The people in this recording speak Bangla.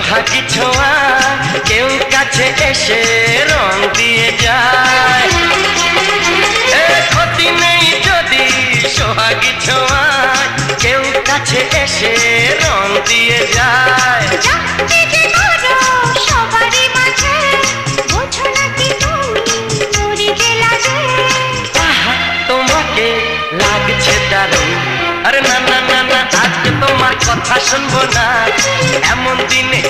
সোহাগী ছোঁয়া কেউ কাছে এসে রং দিয়ে যায়। ক্ষতি নেই যদি সোহাগী ছোঁয়া কেউ কাছে এসে রং দিয়ে যায়। তোমাকে লাগছে দারুণ, আরে না না না না, আজকে তোমার কথা শুনবো না, এমন দিনে